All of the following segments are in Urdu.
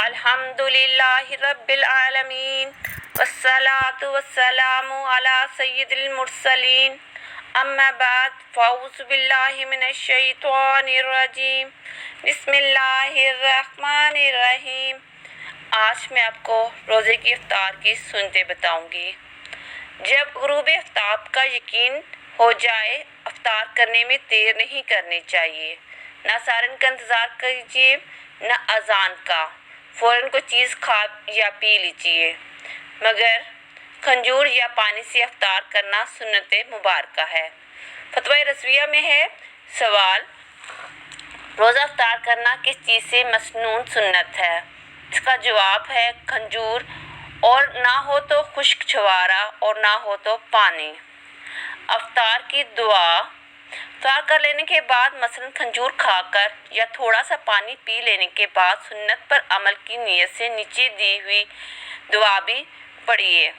الحمدللہ رب العالمین والصلاة والسلام علی سید المرسلین اما بعد فاعوذ باللہ من الشیطان الرجیم بسم اللہ الرحمن الرحیم۔ آج میں آپ کو روزے کی افطار کی سنتیں بتاؤں گی۔ جب غروب آفتاب کا یقین ہو جائے افطار کرنے میں دیر نہیں کرنی چاہیے۔ نہ سارن کا انتظار کیجیے نہ اذان کا، فوراً کوئی چیز کھا یا پی لیجیے، مگر کھجور یا پانی سے افطار کرنا سنت مبارکہ ہے۔ فتویٰ رضویہ میں ہے سوال، روزہ افطار کرنا کس چیز سے مسنون سنت ہے؟ اس کا جواب ہے کھجور، اور نہ ہو تو خشک چھوارا اور نہ ہو تو پانی۔ افطار کی دعا، افطار کر لینے کے بعد مثلاً کھجور کھا کر یا تھوڑا سا پانی پی لینے کے بعد سنت پر عمل کی نیت سے نیچے دی ہوئی دعا بھی پڑھیے۔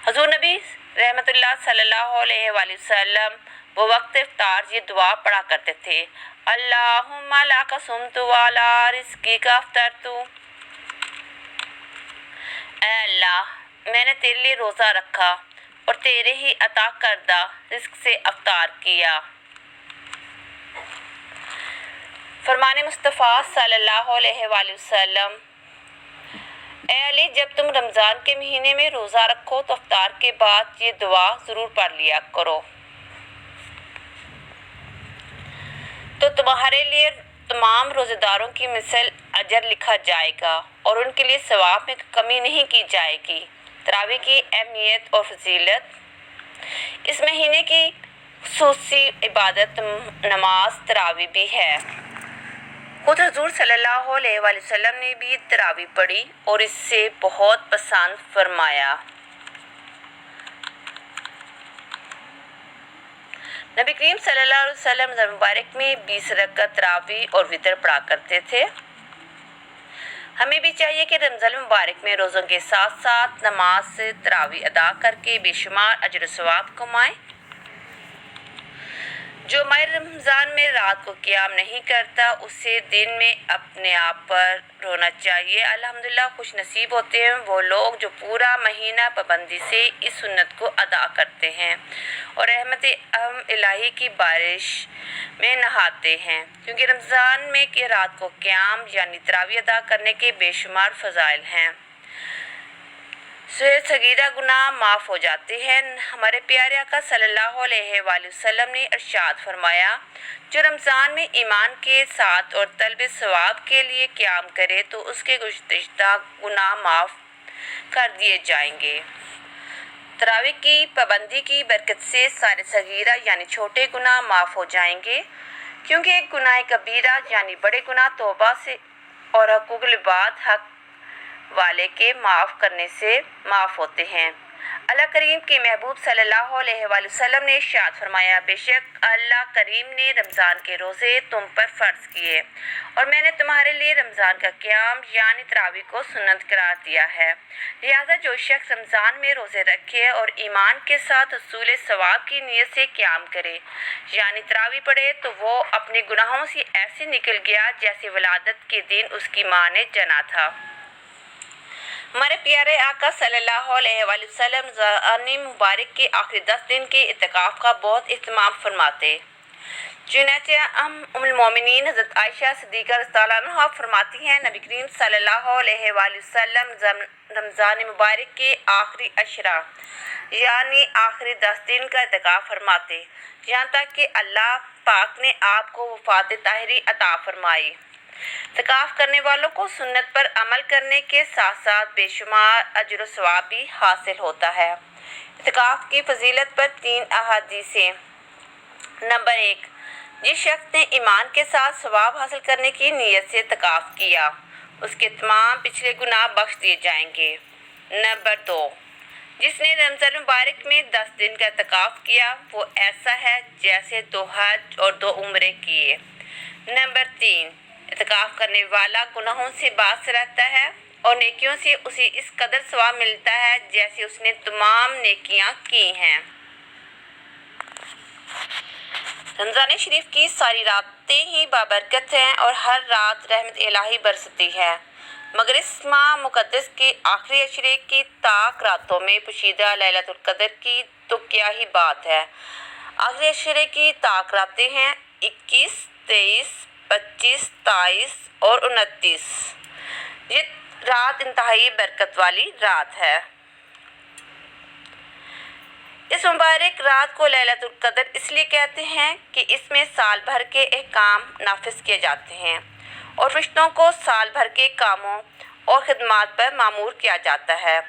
حضور نبی رحمت اللہ صلی اللہ علیہ وآلہ وسلم وہ وقت افطار یہ دعا پڑھا کرتے تھے، اللہم لک صمت وعلی رزقک افطرت۔ اے اللہ، میں نے تیرے لیے روزہ رکھا اور تیرے ہی عطا کردہ رزق سے افطار کیا۔ فرمان مصطفیٰ صلی اللہ علیہ وآلہ وسلم، اے علی، جب تم رمضان کے مہینے میں روزہ رکھو تو افطار کے بعد یہ دعا ضرور پڑھ لیا کرو، تو تمہارے لیے تمام روزہ داروں کی مثل اجر لکھا جائے گا اور ان کے لیے ثواب میں کمی نہیں کی جائے گی۔ تراویح کی اہمیت اور فضیلت، اس مہینے کی خصوصی عبادت نماز تراویح بھی ہے۔ خود حضور صلی اللہ علیہ وآلہ وسلم نے بھی تراویح پڑھی اور اس سے بہت پسند فرمایا۔ نبی کریم صلی اللہ علیہ وسلم رمضان مبارک میں 20 رکعت تراویح اور وتر پڑھا کرتے تھے۔ ہمیں بھی چاہیے کہ رمضان مبارک میں روزوں کے ساتھ ساتھ نماز تراویح ادا کر کے بے شمار اجر و ثواب کمائیں۔ جو ماہ رمضان میں رات کو قیام نہیں کرتا اسے دن میں اپنے آپ پر رونا چاہیے۔ الحمدللہ خوش نصیب ہوتے ہیں وہ لوگ جو پورا مہینہ پابندی سے اس سنت کو ادا کرتے ہیں اور رحمت الہی کی بارش میں نہاتے ہیں، کیونکہ رمضان میں کہ رات کو قیام یعنی تراویح ادا کرنے کے بے شمار فضائل ہیں۔ صغیرہ گناہ معاف ہو جاتے ہیں۔ ہمارے پیارے آقا صلی اللہ علیہ وآلہ وسلم نے ارشاد فرمایا، جو رمضان میں ایمان کے ساتھ اور طلب ثواب کے لیے قیام کرے تو اس کے گزشتہ گناہ معاف کر دیے جائیں گے۔ تراویح کی پابندی کی برکت سے سارے صغیرہ یعنی چھوٹے گناہ معاف ہو جائیں گے، کیونکہ ایک گناہ کبیرہ یعنی بڑے گناہ توبہ سے اور حقوق العباد حق والے کے معاف کرنے سے معاف ہوتے ہیں۔ اللہ کریم کے محبوب صلی اللہ علیہ وآلہ وسلم نے ارشاد فرمایا، بے شک اللہ کریم نے رمضان کے روزے تم پر فرض کیے اور میں نے تمہارے لیے رمضان کا قیام یعنی تراویح کو سنت قرار دیا ہے، لہذا جو شخص رمضان میں روزے رکھے اور ایمان کے ساتھ حصول ثواب کی نیت سے قیام کرے یعنی تراویح پڑھے تو وہ اپنے گناہوں سے ایسے نکل گیا جیسے ولادت کے دن اس کی ماں نے جنا تھا۔ ہمارے پیارے آقا صلی اللہ علیہ وآلہ وسلم رمضان مبارک کے آخری 10 دن کے اعتکاف کا بہت اہتمام فرماتے۔ چنانچہ ام المومنین حضرت عائشہ صدیقہ رضی اللہ عنہا فرماتی ہیں، نبی کریم صلی اللہ علیہ وآلہ وسلم رمضان مبارک کے آخری عشرہ یعنی آخری 10 دن کا اعتکاف فرماتے، یہاں تک کہ اللہ پاک نے آپ کو وفات طاہری عطا فرمائی۔ اعتکاف کرنے والوں کو سنت پر عمل کرنے کے ساتھ ساتھ بے شمار اجر و ثواب بھی حاصل ہوتا ہے۔ اعتکاف کی فضیلت پر 3 احادیثیں۔ نمبر 1، جس شخص نے ایمان کے ساتھ ثواب حاصل کرنے کی نیت سے اعتکاف کیا اس کے تمام پچھلے گناہ بخش دیے جائیں گے۔ نمبر 2، جس نے رمضان مبارک میں 10 دن کا اعتکاف کیا وہ ایسا ہے جیسے 2 حج اور 2 عمرے کیے۔ نمبر 3، اعتکاف کرنے والا گناہوں سے باز رہتا ہے اور نیکیوں سے اسے اس قدر ثواب ملتا ہے جیسے اس نے تمام نیکیاں کی ہیں۔ رمضان شریف کی ساری راتیں راتیں ہی بابرکت ہیں اور ہر رات رحمت الہی برستی ہے، مگر اس ماہ مقدس کے آخری عشرے کی طاق راتوں میں پوشیدہ لیلۃ القدر کی تو کیا ہی بات ہے۔ آخری عشرے کی طاق راتیں ہیں 21، 23، 25، 27 اور 29۔ یہ رات انتہائی برکت والی رات ہے۔ اس مبارک رات کو لیلۃ القدر اس لیے کہتے ہیں کہ اس میں سال بھر کے احکام نافذ کیے جاتے ہیں اور فرشتوں کو سال بھر کے کاموں اور خدمات پر مامور کیا جاتا ہے،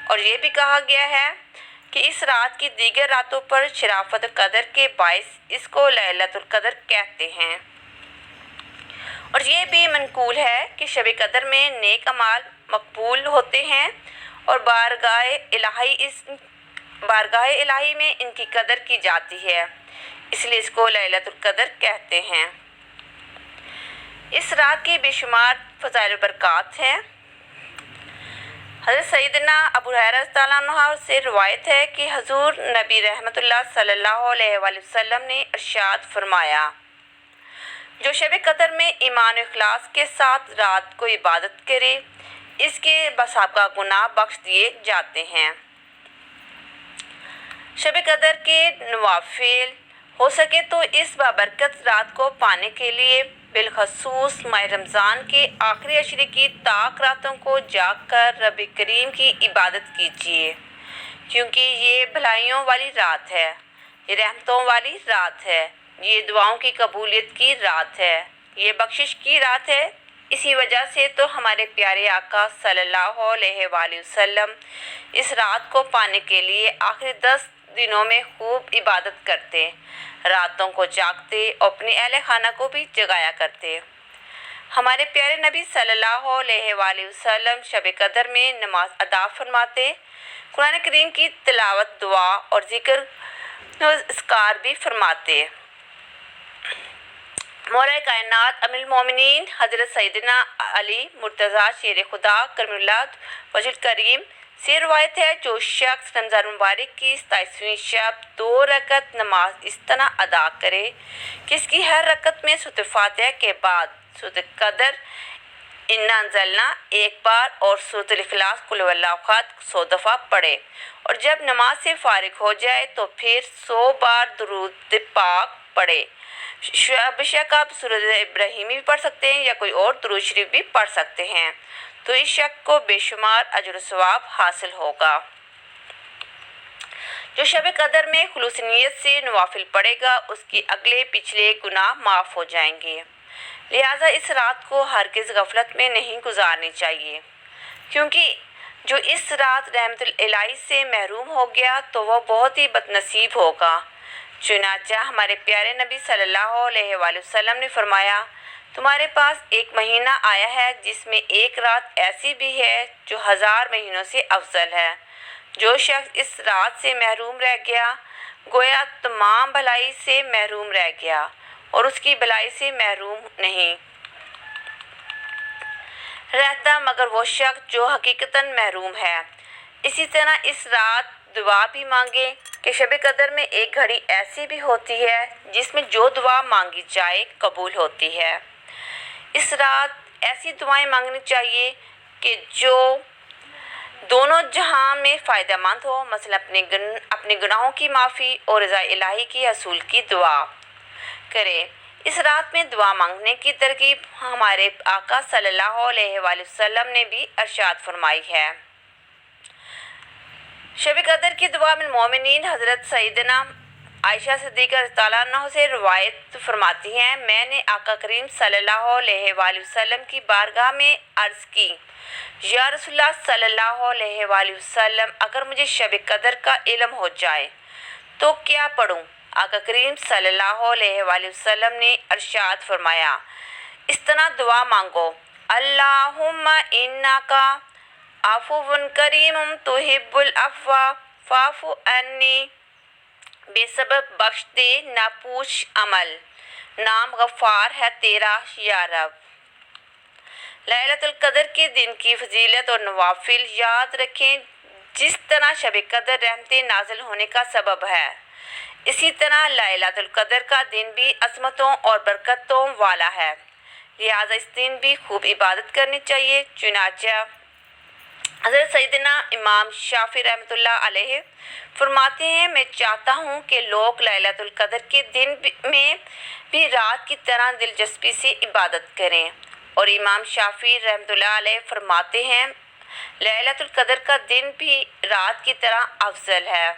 اور یہ بھی کہا گیا ہے کہ اس رات کی دیگر راتوں پر شرافت قدر کے باعث اس کو لیلۃ القدر کہتے ہیں۔ اور یہ بھی منقول ہے کہ شب قدر میں نیک اعمال مقبول ہوتے ہیں اور بارگاہ الہی میں ان کی قدر کی جاتی ہے، اس لیے اس کو لیلۃ القدر کہتے ہیں۔ اس رات کی بے شمار فضائل و برکات ہیں۔ حضرت سیدنا ابو ہریرہ رضی اللہ عنہ سے روایت ہے کہ حضور نبی رحمت اللہ صلی اللہ علیہ وآلہ وسلم نے ارشاد فرمایا، جو شب قدر میں ایمان و اخلاص کے ساتھ رات کو عبادت کرے اس کے بسابقہ گناہ بخش دیے جاتے ہیں۔ شب قدر کے نوافل ہو سکے تو اس بابرکت رات کو پانے کے لیے بالخصوص ماہ رمضان کے آخری عشرے کی طاق راتوں کو جاگ کر رب کریم کی عبادت کیجیے، کیونکہ یہ بھلائیوں والی رات ہے، یہ رحمتوں والی رات ہے، یہ دعاؤں کی قبولیت کی رات ہے، یہ بخشش کی رات ہے۔ اسی وجہ سے تو ہمارے پیارے آقا صلی اللہ علیہ وآلہ وسلم اس رات کو پانے کے لیے آخری 10 دنوں میں خوب عبادت کرتے، راتوں کو جاگتے اور اپنے اہل خانہ کو بھی جگایا کرتے۔ ہمارے پیارے نبی صلی اللہ علیہ وآلہ وسلم شب قدر میں نماز ادا فرماتے، قرآن کریم کی تلاوت، دعا اور ذکر و اذکار بھی فرماتے۔ مولا کائنات ام المومنین حضرت سیدنا علی مرتضیٰ شیر خدا کرم اللہ وجہ الکریم سے روایت ہے، جو شخص رمضان مبارک کی 27ویں شب 2 رکعت نماز اس طرح ادا کرے کہ اس کی ہر رکعت میں سورۃ فاتحہ کے بعد سورۃ قدر، انا انزلنا ایک بار اور سورۃ الاخلاص قل هو اللہ احد 100 دفعہ پڑھے، اور جب نماز سے فارغ ہو جائے تو پھر 100 بار درود پاک پڑھے۔ بے شک آپ سورۃ ابراہیمی بھی پڑھ سکتے ہیں یا کوئی اور درود شریف بھی پڑھ سکتے ہیں، تو اس شخص کو بے شمار اجر و ثواب حاصل ہوگا۔ جو شب قدر میں خلوص نیت سے نوافل پڑھے گا اس کے اگلے پچھلے گناہ معاف ہو جائیں گے، لہٰذا اس رات کو ہرگز غفلت میں نہیں گزارنی چاہیے، کیونکہ جو اس رات رحمت الہی سے محروم ہو گیا تو وہ بہت ہی بد نصیب ہوگا۔ چنانچہ ہمارے پیارے نبی صلی اللہ علیہ وآلہ وسلم نے فرمایا، تمہارے پاس ایک مہینہ آیا ہے جس میں ایک رات ایسی بھی ہے جو 1000 مہینوں سے افضل ہے۔ جو شخص اس رات سے محروم رہ گیا گویا تمام بھلائی سے محروم رہ گیا اور اس کی بھلائی سے محروم نہیں رہتا مگر وہ شخص جو حقیقتاً محروم ہے۔ اسی طرح اس رات دعا بھی مانگے کہ شب قدر میں ایک گھڑی ایسی بھی ہوتی ہے جس میں جو دعا مانگی جائے قبول ہوتی ہے۔ اس رات ایسی دعائیں مانگنی چاہیے کہ جو دونوں جہاں میں فائدہ مند ہو، مثلا اپنے گناہوں کی معافی اور رضا الہی کی حصول کی دعا کرے۔ اس رات میں دعا مانگنے کی ترغیب ہمارے آقا صلی اللہ علیہ وآلہ وسلم نے بھی ارشاد فرمائی ہے۔ شب قدر کی دعا میں المومنین حضرت سیدنا عائشہ صدیقہ رضی اللہ عنہ سے روایت فرماتی ہیں، میں نے آقا کریم صلی اللہ علیہ وآلہ وسلم کی بارگاہ میں عرض کی، یا رسول اللہ صلی اللہ علیہ وآلہ وسلم، اگر مجھے شب قدر کا علم ہو جائے تو کیا پڑھوں؟ آقا کریم صلی اللہ علیہ وآلہ وسلم نے ارشاد فرمایا، اس طرح دعا مانگو، اللہم انکا عفو کریم تحب العفو فاعف عنی، بے سبب بخش دے نہ پوچھ عمل، نام غفار ہے تیرا یا رب۔ لیلۃ القدر کے دن کی فضیلت اور نوافل یاد رکھیں، جس طرح شب قدر رحمتیں نازل ہونے کا سبب ہے، اسی طرح لیلۃ القدر کا دن بھی عظمتوں اور برکتوں والا ہے، لہٰذا اس دن بھی خوب عبادت کرنی چاہیے۔ چنانچہ حضرت سیدنا امام شافعی رحمۃ اللہ علیہ فرماتے ہیں، میں چاہتا ہوں کہ لوگ لیلۃ القدر کے دن میں بھی رات کی طرح دلچسپی سے عبادت کریں، اور امام شافعی رحمۃ اللہ علیہ فرماتے ہیں لیلۃ القدر کا دن بھی رات کی طرح افضل ہے۔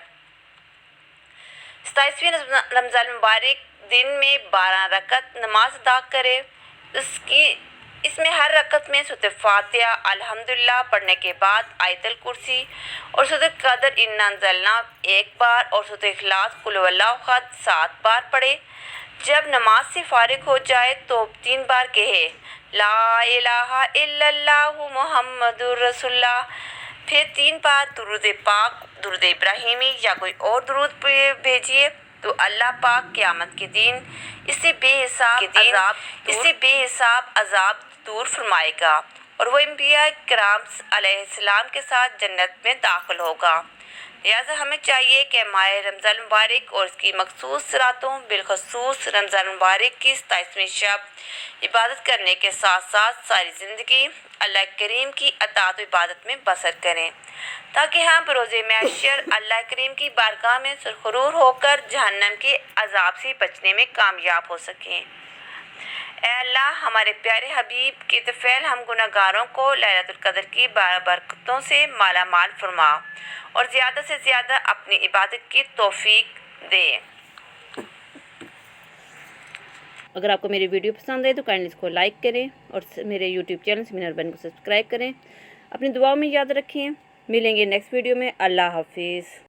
27ویں رمضان المبارک دن میں 12 رکعت نماز ادا کرے، اس میں ہر رکعت میں سورۃ فاتحہ الحمدللہ پڑھنے کے بعد آیت الکرسی اور سورۃ القدر انا انزلناہ 1 بار اور سورۃ اخلاص قل هو اللہ احد 7 بار پڑھے۔ جب نماز سے فارغ ہو جائے تو 3 بار کہے لا الہ الا اللہ محمد رسول اللہ، پھر 3 بار درود پاک، درود ابراہیمی یا کوئی اور درود بھیجیے تو اللہ پاک قیامت کے دن اس سے بے حساب عذاب دور فرمائے گا اور وہ انبیاء کرام علیہ السلام کے ساتھ جنت میں داخل ہوگا۔ لہٰذا ہمیں چاہیے کہ ماہ رمضان المبارک اور اس کی مخصوص راتوں، بالخصوص رمضان المبارک کی 27ویں شب عبادت کرنے کے ساتھ ساتھ ساری زندگی اللہ کریم کی اطاعت و عبادت میں بسر کریں، تاکہ ہم بروز محشر اللہ کریم کی بارگاہ میں سرخرور ہو کر جہنم کے عذاب سے بچنے میں کامیاب ہو سکیں۔ اے اللہ، ہمارے پیارے حبیب کے طفیل ہم گناہ گاروں کو لیلۃ القدر کی برکتوں سے مالا مال فرما اور زیادہ سے زیادہ اپنی عبادت کی توفیق دے۔ اگر آپ کو میری ویڈیو پسند ہے تو کائنڈلی اس کو لائک کریں اور میرے یوٹیوب چینل سمینار بن کو سبسکرائب کریں۔ اپنی دعاؤں میں یاد رکھیں۔ ملیں گے نیکسٹ ویڈیو میں۔ اللہ حافظ۔